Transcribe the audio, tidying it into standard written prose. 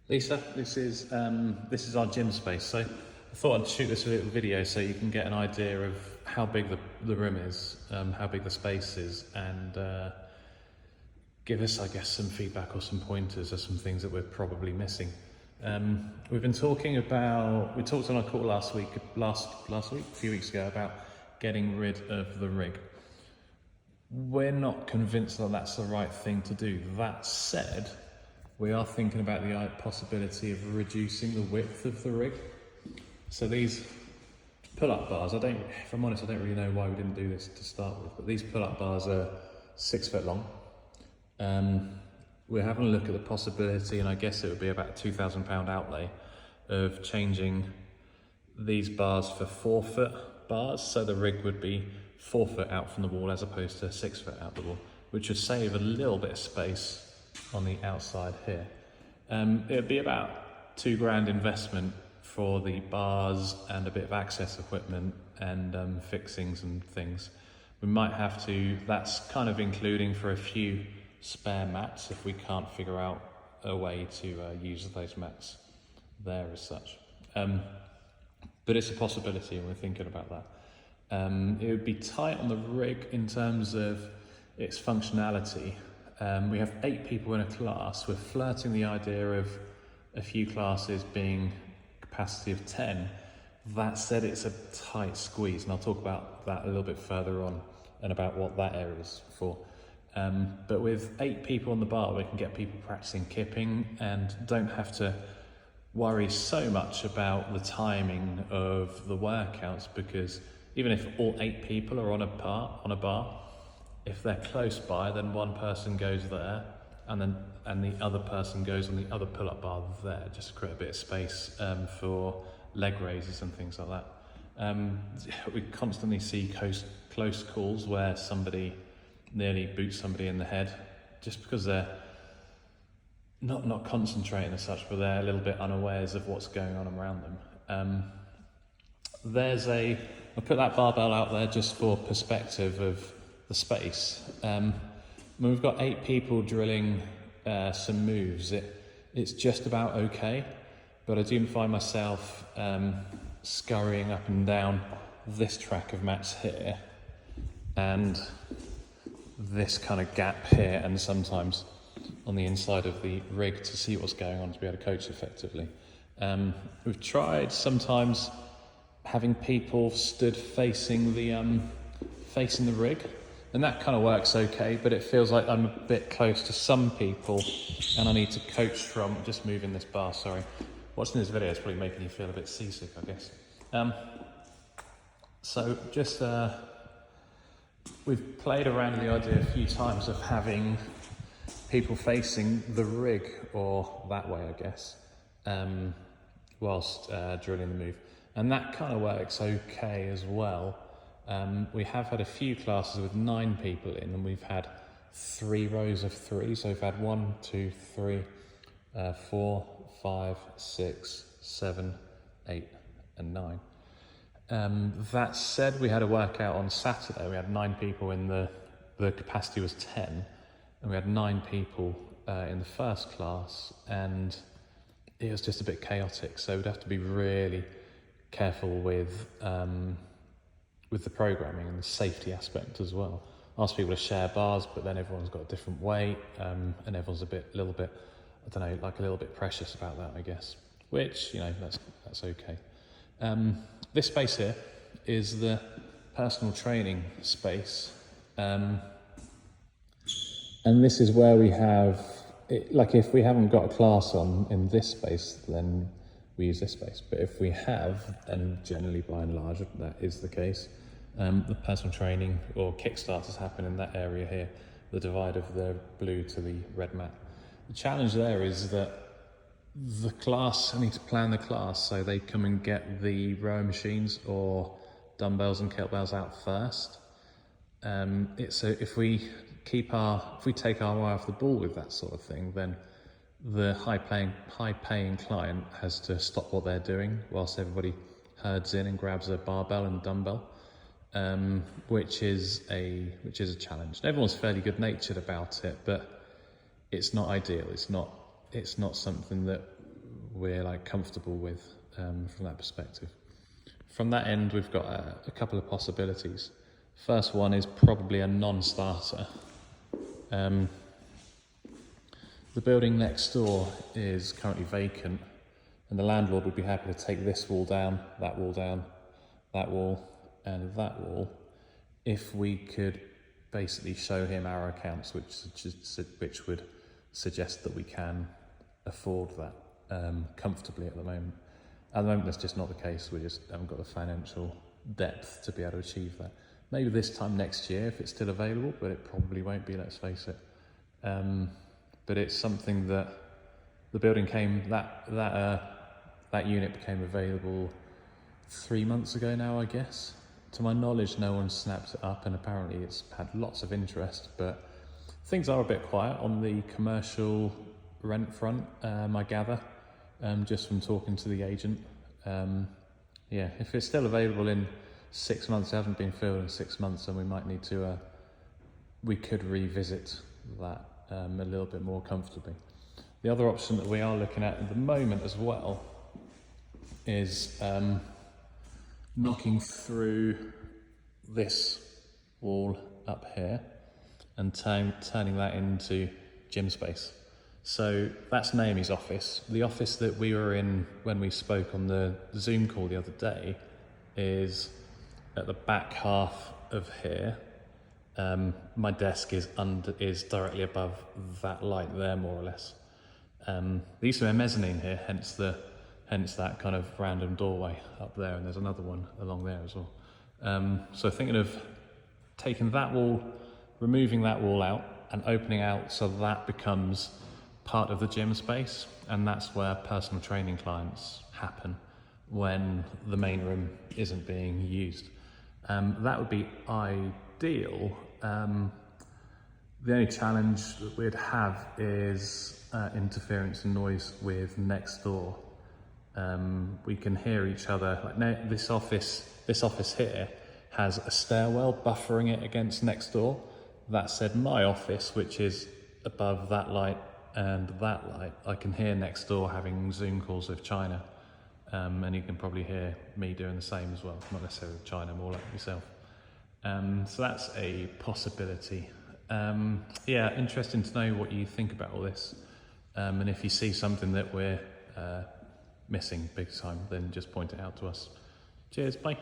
Lisa, this is our gym space. So I thought I'd shoot this little video so you can get an idea of how big the room is, how big the space is, and give us, I guess, some feedback or some pointers or some things that we're probably missing. We've been talking about, we talked on our call last week, a few weeks ago, about getting rid of the rig. We're not convinced that that's the right thing to do. That said, we are thinking about the possibility of reducing the width of the rig. So these pull-up bars, if I'm honest, I don't really know why we didn't do this to start with, but these pull-up bars are 6 foot long. We're having a look at the possibility, and I guess it would be about a £2,000 outlay, of changing these bars for 4 foot bars. So the rig would be 4 foot out from the wall as opposed to 6 foot out the wall, which would save a little bit of space on the outside here. It would be about £2,000 investment for the bars and a bit of access equipment and fixings and things. We might have to, that's kind of including for a few spare mats if we can't figure out a way to use those mats there as such. But it's a possibility and we're thinking about that. It would be tight on the rig in terms of its functionality. We have 8 people in a class. We're flirting the idea of a few classes being capacity of 10. That said, it's a tight squeeze, and I'll talk about that a little bit further on and about what that area is for. But with 8 people on the bar, we can get people practicing kipping and don't have to worry so much about the timing of the workouts, because even if all 8 people are on a bar, if they're close by, then one person goes there and the other person goes on the other pull-up bar there, just to create a bit of space for leg raises and things like that. We constantly see close calls where somebody nearly boots somebody in the head just because they're not concentrating as such, but they're a little bit unawares of what's going on around them. I'll put that barbell out there just for perspective of the space. When we've got 8 people drilling some moves, it's just about okay, but I do find myself scurrying up and down this track of mats here and this kind of gap here, and sometimes on the inside of the rig to see what's going on to be able to coach effectively. We've tried sometimes having people stood facing the rig, and that kind of works okay, but it feels like I'm a bit close to some people and I need to coach from, just moving this bar, sorry. Watching this video is probably making you feel a bit seasick, I guess. So just, we've played around with the idea a few times of having people facing the rig, or that way, I guess, whilst drilling the move. And that kind of works okay as well. We have had a few classes with 9 people in, and we've had 3 rows of 3. So we've had 1, 2, 3, 4, 5, 6, 7, 8, and 9. That said, we had a workout on Saturday. We had 9 people in the capacity was 10, and we had 9 people in the first class, and it was just a bit chaotic. So we'd have to be really careful with the programming and the safety aspect as well. Ask people to share bars, but then everyone's got a different weight, and everyone's a little bit, I don't know, like a little bit precious about that, I guess. Which, you know, that's okay. This space here is the personal training space, and this is where we have, like if we haven't got a class on in this space, then we use this space. But if we have, and generally by and large that is the case, the personal training or kickstarters happen in that area here, the divide of the blue to the red mat. The challenge there is that the class, I need to plan the class so they come and get the rower machines or dumbbells and kettlebells out first. If we take our eye off the ball with that sort of thing, then the high-paying client has to stop what they're doing whilst everybody herds in and grabs a barbell and dumbbell, which is a challenge. Everyone's fairly good-natured about it, but it's not ideal. It's not something that we're like comfortable with from that perspective. From that end, we've got a couple of possibilities. First one is probably a non-starter. The building next door is currently vacant, and the landlord would be happy to take this wall down, that wall down, that wall, and that wall, if we could basically show him our accounts, which would suggest that we can afford that comfortably at the moment. At the moment, that's just not the case. We just haven't got the financial depth to be able to achieve that. Maybe this time next year, if it's still available, but it probably won't be, let's face it. But it's something that the building that unit became available 3 months ago now, I guess. To my knowledge, no one snapped it up, and apparently it's had lots of interest, but things are a bit quiet on the commercial rent front, I gather, just from talking to the agent. Yeah, if it's still available in 6 months, it hasn't been filled in 6 months, and we might need to, we could revisit that a little bit more comfortably. The other option that we are looking at the moment as well is knocking through this wall up here and turning that into gym space. So that's Naomi's office. The office that we were in when we spoke on the Zoom call the other day is at the back half of here. My desk is directly above that light there, more or less. There used to be a mezzanine here, hence that kind of random doorway up there, and there's another one along there as well. So thinking of taking that wall, removing that wall out and opening out so that becomes part of the gym space, and that's where personal training clients happen when the main room isn't being used. That would be ideal. The only challenge that we'd have is interference and noise with next door. We can hear each other. Like this office here has a stairwell buffering it against next door. That said, my office, which is above that light and that light, I can hear next door having Zoom calls with China, and you can probably hear me doing the same as well. Not necessarily with China, more like yourself. So that's a possibility. Yeah, interesting to know what you think about all this, and if you see something that we're missing big time, then just point it out to us. Cheers, bye.